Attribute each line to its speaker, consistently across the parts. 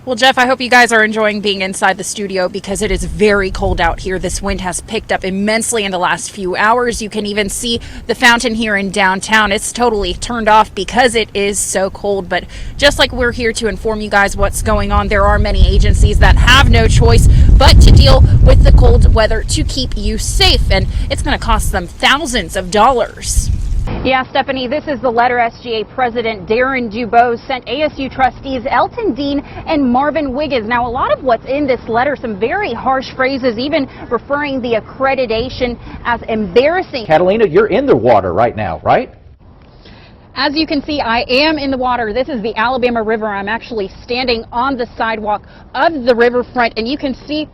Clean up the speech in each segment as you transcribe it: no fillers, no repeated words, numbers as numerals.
Speaker 1: Well, Jeff, I hope you guys are enjoying being inside the studio because it is very cold out here. This wind has picked up immensely in the last few hours. You can even see the fountain here in downtown. It's totally turned off because it is so cold. But just like we're here to inform you guys what's going on, there are many agencies that have no choice but to deal with the cold weather to keep you safe. And it's going to cost them thousands of dollars.
Speaker 2: Yeah, Stephanie, this is the letter SGA President Darren Dubose sent ASU trustees Elton Dean and Marvin Wiggins. Now, a lot of what's in this letter, some very harsh phrases, even referring the accreditation as embarrassing.
Speaker 3: Catalina, you're in the water right now, right?
Speaker 2: As you can see, I am in the water. This is the Alabama River. I'm actually standing on the sidewalk of the riverfront, and you can see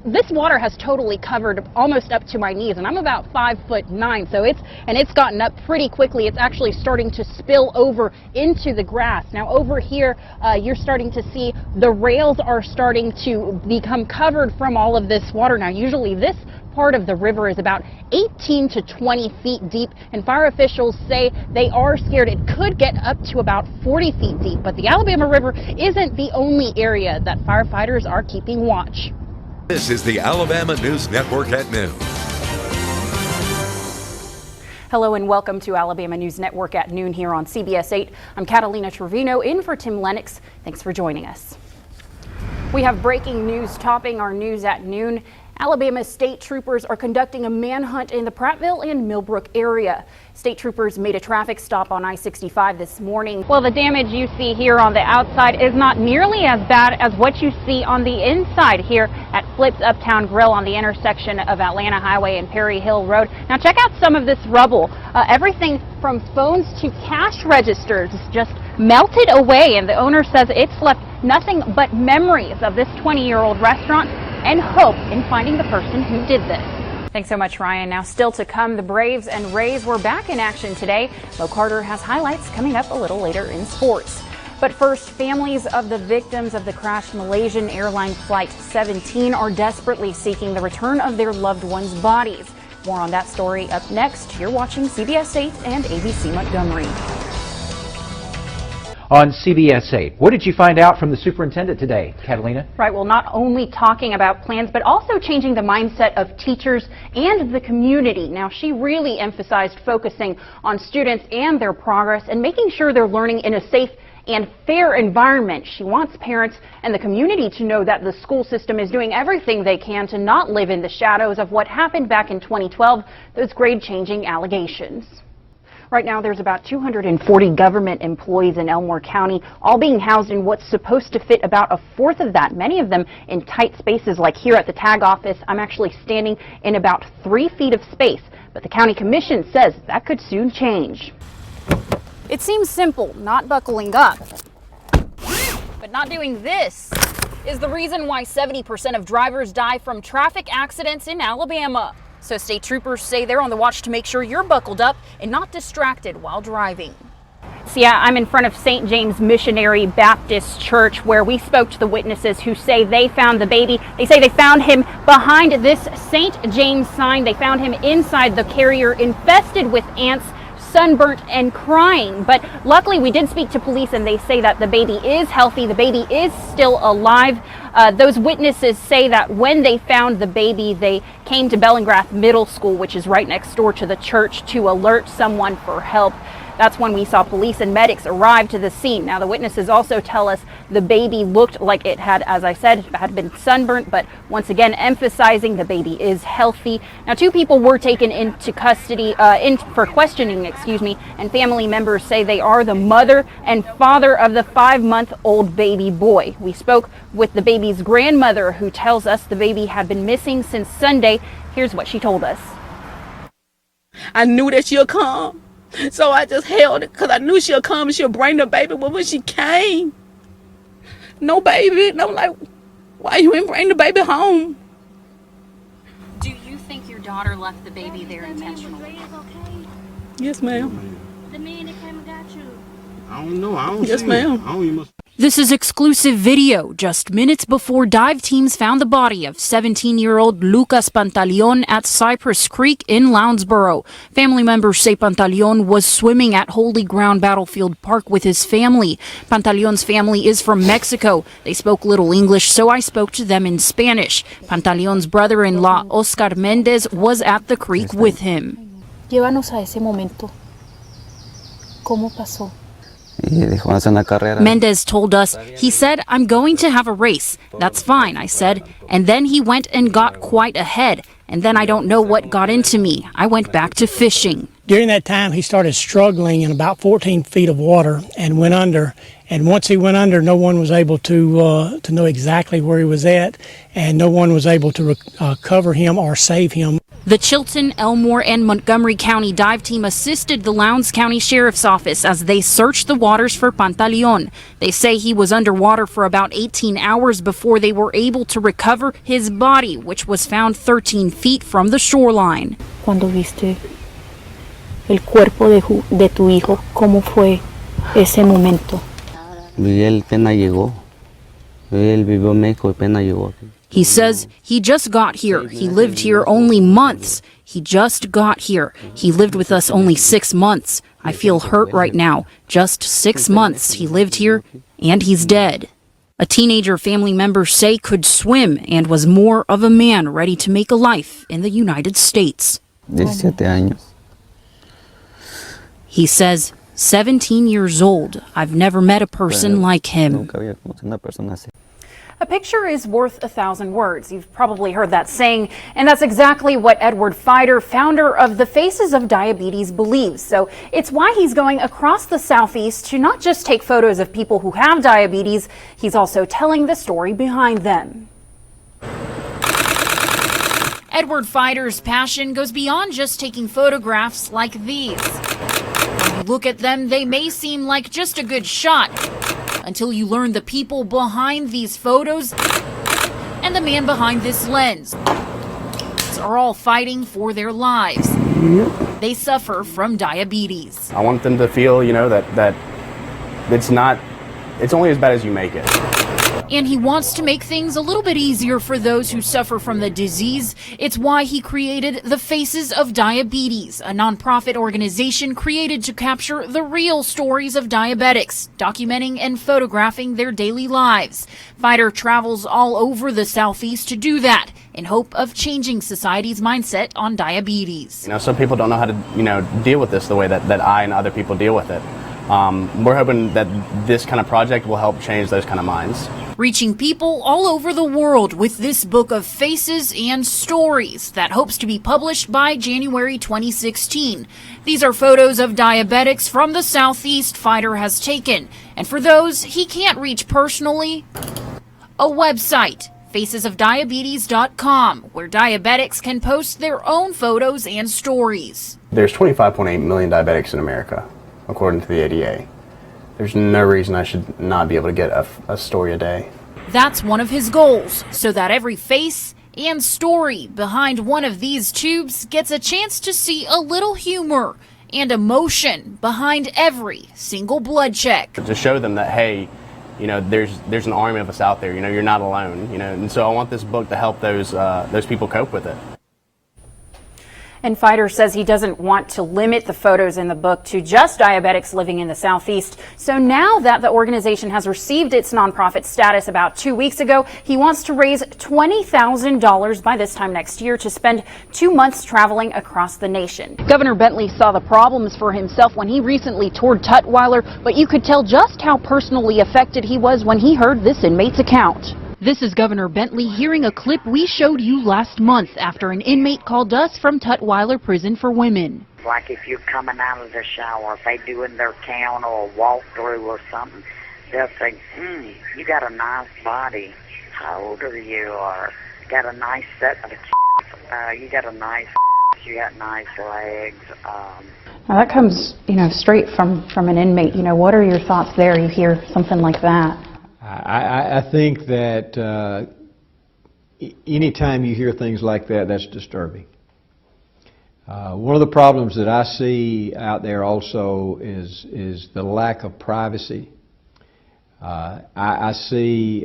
Speaker 2: this water has totally covered almost up to my knees, and I'm about 5'9", so it's gotten up pretty quickly. It's actually starting to spill over into the grass. Now over here, you're starting to see the rails are starting to become covered from all of this water. Now usually this part of the river is about 18 to 20 feet deep, and fire officials say they are scared it could get up to about 40 feet deep. But the Alabama River isn't the only area that firefighters are keeping watch.
Speaker 4: This is the Alabama News Network at noon.
Speaker 1: Hello and welcome to Alabama News Network at noon here on CBS 8. I'm Catalina Trivino in for Tim Lennox. Thanks for joining us. We have breaking news topping our news at noon. Alabama state troopers are conducting a manhunt in the Prattville and Millbrook area. State troopers made a traffic stop on I-65 this morning.
Speaker 2: Well, the damage you see here on the outside is not nearly as bad as what you see on the inside here at Flip's Uptown Grill on the intersection of Atlanta Highway and Perry Hill Road. Now check out some of this rubble. Everything from phones to cash registers just melted away, and the owner says it's left nothing but memories of this 20-year-old restaurant and hope in finding the person who did this.
Speaker 1: Thanks so much, Ryan. Now still to come, the Braves and Rays were back in action today. Mo Carter has highlights coming up a little later in sports. But first, families of the victims of the crashed Malaysian airline Flight 17 are desperately seeking the return of their loved ones' bodies. More on that story up next. You're watching CBS 8 and ABC Montgomery.
Speaker 3: On CBS 8. What did you find out from the superintendent today, Catalina?
Speaker 2: Right, well, not only talking about plans, but also changing the mindset of teachers and the community. Now, she really emphasized focusing on students and their progress and making sure they're learning in a safe and fair environment. She wants parents and the community to know that the school system is doing everything they can to not live in the shadows of what happened back in 2012, those grade-changing allegations. Right now, there's about 240 government employees in Elmore County, all being housed in what's supposed to fit about a fourth of that, many of them in tight spaces like here at the tag office. I'm actually standing in about 3 feet of space, but the county commission says that could soon change.
Speaker 1: It seems simple, not buckling up, but not doing this is the reason why 70% of drivers die from traffic accidents in Alabama. So state troopers say they're on the watch to make sure you're buckled up and not distracted while driving.
Speaker 2: So yeah, I'm in front of St. James Missionary Baptist Church, where we spoke to the witnesses who say they found the baby. They say they found him behind this St. James sign. They found him inside the carrier, infested with ants, sunburnt and crying. But luckily we did speak to police, and they say that the baby is healthy. The baby is still alive. Those witnesses say that when they found the baby, they came to Bellingrath Middle School, which is right next door to the church, to alert someone for help. That's when we saw police and medics arrive to the scene. Now, the witnesses also tell us the baby looked like it had, as I said, had been sunburnt, but once again emphasizing the baby is healthy. Now, 2 people were taken into custody for questioning, and family members say they are the mother and father of the 5-month-old baby boy. We spoke with the baby's grandmother, who tells us the baby had been missing since Sunday. Here's what she told us.
Speaker 5: I knew that she'll come. So I just held it because I knew she'll come and she'll bring the baby. But when she came, no baby. And I'm like, why you didn't bring the baby home?
Speaker 1: Do you think your daughter left the baby there intentionally?
Speaker 5: Yes, ma'am.
Speaker 6: The man that came and got you. I don't know.
Speaker 5: Yes, ma'am.
Speaker 1: This is exclusive video just minutes before dive teams found the body of 17-year-old Lucas Pantaleon at Cypress Creek in Lounsboro. Family members say Pantaleon was swimming at Holy Ground Battlefield Park with his family. Pantaleon's family is from Mexico. They spoke little English, so I spoke to them in Spanish. Pantaleon's brother-in-law, Oscar Mendez, was at the creek with him.
Speaker 6: Llévanos a ese momento. ¿Cómo pasó?
Speaker 1: Mendez told us, he said, "I'm going to have a race." "That's fine," I said. And then he went and got quite ahead. And then I don't know what got into me. I went back to fishing.
Speaker 7: During that time, he started struggling in about 14 feet of water and went under. And once he went under, no one was able to know exactly where he was at, and no one was able to cover him or save him.
Speaker 1: The Chilton, Elmore, and Montgomery County dive team assisted the Lowndes County Sheriff's Office as they searched the waters for Pantaleon. They say he was underwater for about 18 hours before they were able to recover his body, which was found 13 feet from the shoreline.
Speaker 6: Cuando viste el cuerpo de tu hijo, ¿cómo fue ese momento?
Speaker 8: Él pena llegó. Él vivió en México y pena llegó aquí.
Speaker 1: He says he just got here. He lived here only months. He just got here. He lived with us only 6 months. I feel hurt right now. Just 6 months he lived here, and he's dead. A teenager family members say could swim and was more of a man ready to make a life in the United States.
Speaker 8: 17 años.
Speaker 1: He says, 17 years old. I've never met a person like him.
Speaker 8: Nunca había conocido una persona así.
Speaker 2: A picture is worth 1,000 words. You've probably heard that saying, and that's exactly what Edward Feider, founder of the Faces of Diabetes, believes. So it's why he's going across the Southeast to not just take photos of people who have diabetes, he's also telling the story behind them. Edward Feider's passion goes beyond just taking photographs like these. When you look at them, they may seem like just a good shot, until you learn the people behind these photos and the man behind this lens are all fighting for their lives. They suffer from diabetes.
Speaker 9: I want them to feel, that it's only as bad as you make it.
Speaker 1: And he wants to make things a little bit easier for those who suffer from the disease. It's why he created the Faces of Diabetes, a nonprofit organization created to capture the real stories of diabetics, documenting and photographing their daily lives. Feider travels all over the Southeast to do that in hope of changing society's mindset on diabetes.
Speaker 9: Some people don't know how to, deal with this the way that I and other people deal with it. We're hoping that this kind of project will help change those kind of minds.
Speaker 1: Reaching people all over the world with this book of faces and stories that hopes to be published by January 2016. These are photos of diabetics from the Southeast Feider has taken. And for those he can't reach personally, a website, facesofdiabetes.com, where diabetics can post their own photos and stories.
Speaker 9: There's 25.8 million diabetics in America, according to the ADA. There's no reason I should not be able to get a story a day.
Speaker 1: That's one of his goals, so that every face and story behind one of these tubes gets a chance to see a little humor and emotion behind every single blood check.
Speaker 9: To show them that, hey, there's an army of us out there, you're not alone, and so I want this book to help those people cope with it.
Speaker 2: And Feider says he doesn't want to limit the photos in the book to just diabetics living in the Southeast. So now that the organization has received its nonprofit status about 2 weeks ago, he wants to raise $20,000 by this time next year to spend 2 months traveling across the nation. Governor Bentley saw the problems for himself when he recently toured Tutwiler, but you could tell just how personally affected he was when he heard this inmate's account. This is Governor Bentley hearing a clip we showed you last month after an inmate called us from Tutwiler Prison for Women.
Speaker 10: Like if you're coming out of the shower, if they doing their count or walkthrough or something, they'll say, you got a nice body. How old are you? Or got a nice set of you got a nice you got nice legs.
Speaker 2: Now that comes, straight from an inmate. What are your thoughts there? You hear something like that.
Speaker 11: I think that anytime you hear things like that, that's disturbing. One of the problems that I see out there also is the lack of privacy. I see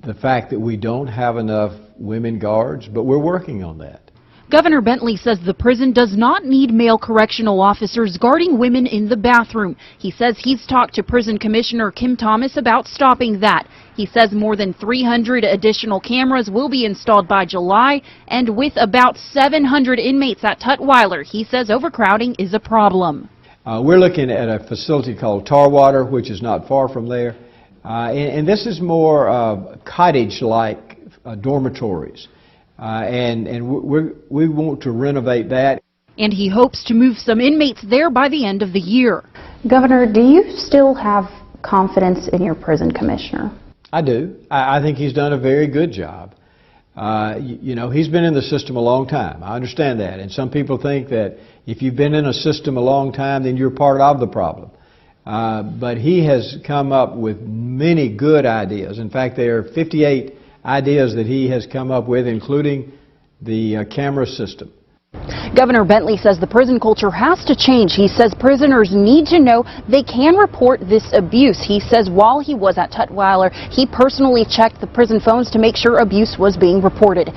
Speaker 11: the fact that we don't have enough women guards, but we're working on that.
Speaker 12: Governor Bentley says the prison does not need male correctional officers guarding women in the bathroom. He says he's talked to Prison Commissioner Kim Thomas about stopping that. He says more than 300 additional cameras will be installed by July, and with about 700 inmates at Tutwiler, he says overcrowding is a problem.
Speaker 11: We're looking at a facility called Tarwater, which is not far from there. And this is more cottage-like dormitories. And we want to renovate that.
Speaker 12: And he hopes to move some inmates there by the end of the year.
Speaker 2: Governor, do you still have confidence in your prison commissioner?
Speaker 11: I do. I think he's done a very good job. You know, he's been in the system a long time. I understand that. And some people think that if you've been in a system a long time, then you're part of the problem. But he has come up with many good ideas. In fact, there are 58 ideas that he has come up with, including the camera system.
Speaker 2: Governor Bentley says the prison culture has to change. He says prisoners need to know they can report this abuse. He says while he was at Tutwiler, he personally checked the prison phones to make sure abuse was being reported.